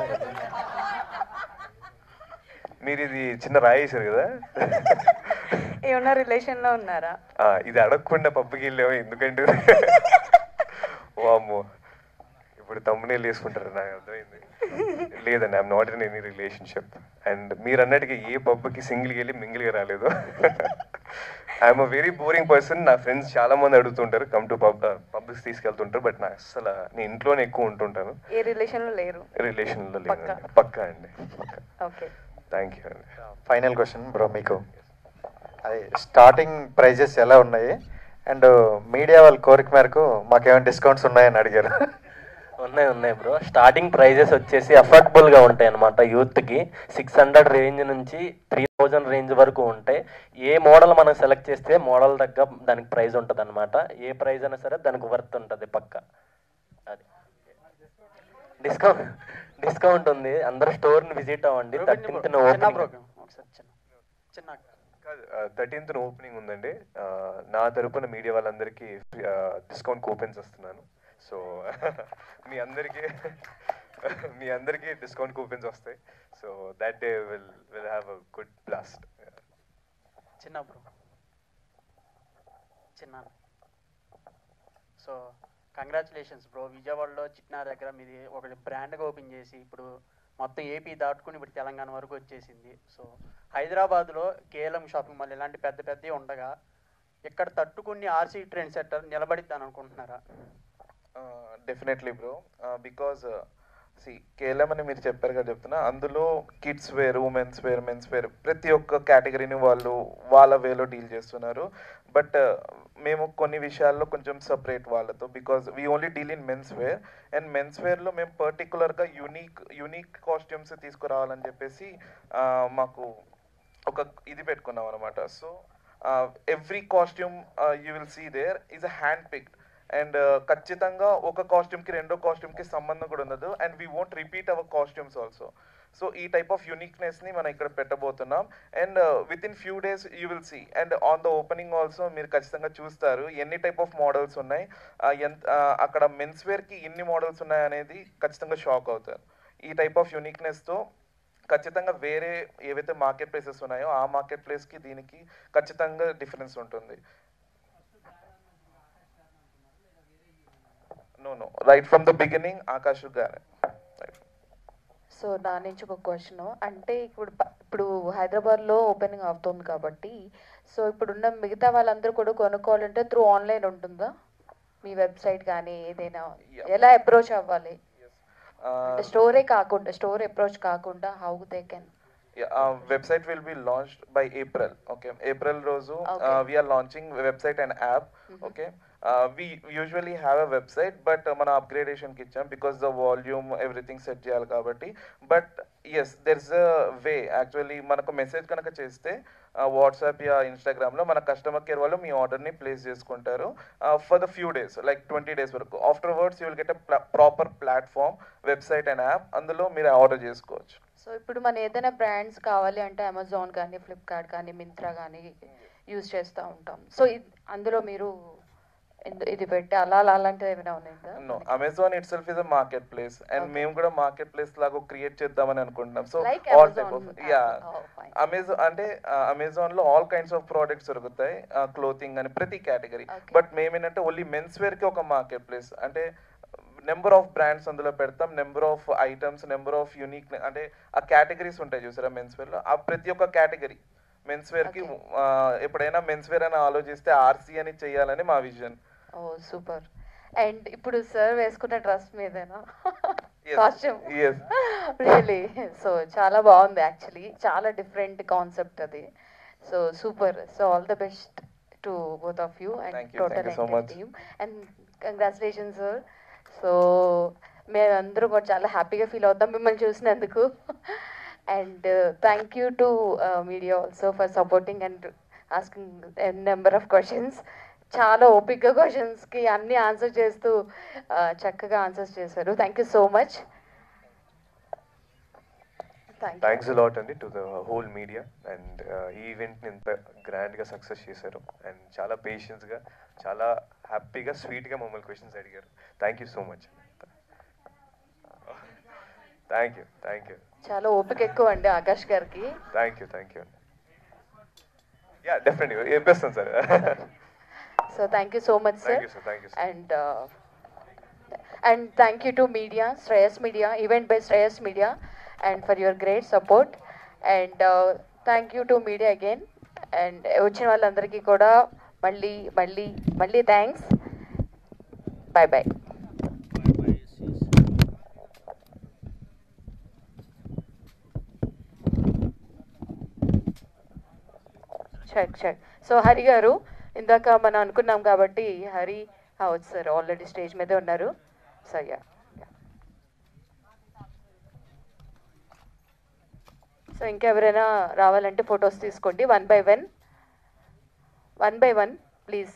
మీరు ఇది చిన్న రాయేశారు కదా. ఏమన్నా రిలేషన్లో ఉన్నారా? ఇది అడగకుండా పబ్కి వెళ్ళాము ఎందుకంటే వామ్మో ఇప్పుడు తమ్మునేళ్ళు వేసుకుంటారు, నాకు అర్థమైంది. లేదండి, I'm not in any relationship. And మీరు అన్నట్టుగా ఏ పబ్కి సింగిల్కి వెళ్ళి మింగిల్గా రాలేదు. I'm a very boring person. నా ఫ్రెండ్స్ చాలా మంది అడుగుతుంటారు కమ్ టు పబ్కి తీసుకెళ్తుంటారు, బట్ నాకు అసలు నేను ఇంట్లోనే ఎక్కువ ఉంటుంటాను. ఏ రిలేషన్లో లేరు? రిలేషన్లో లేదు. పక్కా అండి, పక్కా. ఓకే, థ్యాంక్ యూ అండి. ఫైనల్ క్వశ్చన్ బ్రో, మీకు అది స్టార్టింగ్ ప్రైజెస్ ఎలా ఉన్నాయి అండ్ మీడియా వాళ్ళ కోరిక మేరకు మాకేమైనా డిస్కౌంట్స్ ఉన్నాయని అడిగారు. ఉన్నాయి బ్రో. స్టార్టింగ్ ప్రైజెస్ వచ్చేసి అఫోర్డబుల్గా ఉంటాయి అనమాట. యూత్కి 600 రేంజ్ నుంచి 3000 రేంజ్ వరకు ఉంటాయి. ఏ మోడల్ మనం సెలెక్ట్ చేస్తే మోడల్ తగ్గ దానికి ప్రైస్ ఉంటుంది అనమాట. ఏ ప్రైస్ అయినా సరే దానికి వర్త్ ఉంటుంది పక్క. అది డిస్కౌంట్ ఉంది. అందరూ స్టోర్ని విజిట్ అవ్వండి. 13th కాదు, 13th ఓపెనింగ్ ఉందండి. నా తరపున మీడియా వాళ్ళందరికీ డిస్కౌంట్ కూపెన్స్ వస్తున్నాను. సో మీ అందరికీ డిస్కౌంట్ కూపెన్స్ వస్తాయి. So that day will have a good blast. చిన్న సో కంగ్రాచులేషన్స్ బ్రో. విజయవాడలో చిట్నార్ దగ్గర మీది ఒకటి బ్రాండ్గా ఓపెన్ చేసి ఇప్పుడు మొత్తం ఏపీ దాటుకుని ఇప్పుడు తెలంగాణ వరకు వచ్చేసింది. సో హైదరాబాద్లో కేఎల్ఎం షాపింగ్ మాల్ ఇలాంటి పెద్దవి ఉండగా ఇక్కడ తట్టుకుని ఆర్సీ ట్రెండ్ సెట్టర్ నిలబడిద్దాని అనుకుంటున్నారా? డెఫినెట్లీ బ్రో, బికాజ్ కేఎల్ఎం అని మీరు చెప్పారు కదా, చెప్తున్నా అందులో kids wear, women's wear, men's wear ప్రతి ఒక్క కేటగిరీని వాళ్ళు వాళ్ళ వేలో డీల్ చేస్తున్నారు. బట్ మేము కొన్ని విషయాల్లో కొంచెం సపరేట్ వాళ్ళతో, because we only deal in men's wear. And men's వేర్లో మేము పర్టికులర్గా యూనిక్ కాస్ట్యూమ్స్ తీసుకురావాలని చెప్పేసి మాకు ఒక ఇది పెట్టుకున్నాం అనమాట. So every costume you will see there is a hand picked. And ఖచ్చితంగా ఒక కాస్ట్యూమ్కి రెండో కాస్ట్యూమ్కి సంబంధం కూడా ఉండదు. And we won't repeat our costumes also. So ఈ టైప్ ఆఫ్ యూనిక్నెస్ని మనం ఇక్కడ పెట్టబోతున్నాం. And within few days you will see. And on the opening also మీరు ఖచ్చితంగా చూస్తారు ఎన్ని టైప్ ఆఫ్ మోడల్స్ ఉన్నాయి, అక్కడ మెన్స్ వేర్కి ఇన్ని మోడల్స్ ఉన్నాయి అనేది ఖచ్చితంగా షాక్ అవుతారు. ఈ టైప్ ఆఫ్ యూనిక్నెస్తో ఖచ్చితంగా వేరే ఏవైతే మార్కెట్ ప్లేసెస్ ఉన్నాయో ఆ మార్కెట్ ప్లేస్కి దీనికి ఖచ్చితంగా డిఫరెన్స్ ఉంటుంది. No, right from the beginning Akash గారే. సో నా నుంచి ఒక క్వశ్చన్, అంటే ఇప్పుడు హైదరాబాద్లో ఓపెనింగ్ అవుతుంది కాబట్టి సో ఇప్పుడున్న మిగతా వాళ్ళందరూ కూడా కొనుక్కోవాలంటే త్రూ ఆన్లైన్ ఉంటుందా? మీ వెబ్సైట్ కానీ ఏదైనా ఎలా అప్రోచ్ అవ్వాలి? స్టోర్ అప్రోచ్ కాకుండా how they can? Website will be launched by April. Okay, April rozu we are launching website and app. Okay, we usually have a website but mana upgradation ki icham because the volume everything set cheyali kabatti. But yes, there's a way. Actually manaku message kanaka cheste WhatsApp ya Instagram lo mana customer care vallu me order ni place చేసుకుంటారు for the few days, like 20 days వరకు. Afterwards you will get a proper platform, website and app. అందులో మీరు order చేసుకోవచ్చు. So ఇప్పుడు మన ఏదైనా brands కావాలి అంటే అమెజాన్ కానీ, ఫ్లిప్కార్ట్ కానీ, మింత్రా కానీ యూజ్ చేస్తూ ఉంటాం. సో అందులో మీరు ఇది పెట్టి అలాంటిది ఏమైనా ఉన్నాయా? No, Amazon itself is a marketplace and మేము కూడా మార్కెట్ ప్లేస్ లాగా క్రియేట్ చేద్దామని అనుకుంటున్నాం. So all type of Amazon అంటే అమెజాన్ లో ఆల్ కైండ్స్ ఆఫ్ ప్రోడక్ట్స్ దొరుకుతాయి, క్లోతింగ్ అని ప్రతి కేటగిరీ. బట్ మేమేంటంటే ఓన్లీ మెన్స్ వేర్ కి ఒక మార్కెట్ ప్లేస్, అంటే నెంబర్ ఆఫ్ బ్రాండ్స్ అందులో పెడతాం, number of items, number of unique, అంటే ఆ కేటగిరీస్ ఉంటాయి చూసారా మెన్స్ వేర్ లో, ఆ ప్రతి ఒక్క కేటగిరీ మెన్స్ వేర్ కి ఎప్పుడైనా మెన్స్ వేర్ అని ఆలోచిస్తే ఆర్సీ అని చెయ్యాలని మా విజన్. Oh super. అండ్ ఇప్పుడు సార్ వేసుకున్న డ్రెస్ మీదేనా కాస్ట్యూమ్? రియలీ సో చాలా బాగుంది యాక్చువల్లీ, చాలా డిఫరెంట్ కాన్సెప్ట్ అది. So super. So all the best to both of you and total team and congratulations sir. So మేమందరూ కూడా చాలా హ్యాపీగా ఫీల్ అవుతాం మిమ్మల్ని చూసినందుకు. And thank you to media also for supporting and asking number of questions. చాలా ఓపిక్గా క్వశ్చన్స్కి అన్నీ ఆన్సర్ చేస్తూ చక్కగా ఆన్సర్స్ చేశారు. Thank you so much. Thanks a lot అండి to the whole media. And ఈ ఈవెంట్ని ఇంత గ్రాండ్గా సక్సెస్ చేశారు అండ్ చాలా పేషెన్స్గా, చాలా హ్యాపీగా, స్వీట్గా మమ్మల్ని క్వశ్చన్స్ అడిగారు. Thank you so much. Thank you చాలా ఓపిక ఎక్కువ అండి ఆకాష్ గారికి. థ్యాంక్ యూ యా డెఫినెట్గా చెప్పేస్తాను sir. So thank you so much sir. Thank you and thank you to media, Shreyas Media, event by Shreyas Media, and for your great support. And thank you to media again. And వచ్చిన వాళ్ళందరికీ కూడా మళ్ళీ thanks. Bye bye. Check. So Hari garu, ఇందాక మనం అనుకున్నాం కాబట్టి హరి వచ్చారు, already stage మీదే ఉన్నారు. సో యా, సో ఇంకెవరైనా రావాలంటే ఫొటోస్ తీసుకోండి. One by one please.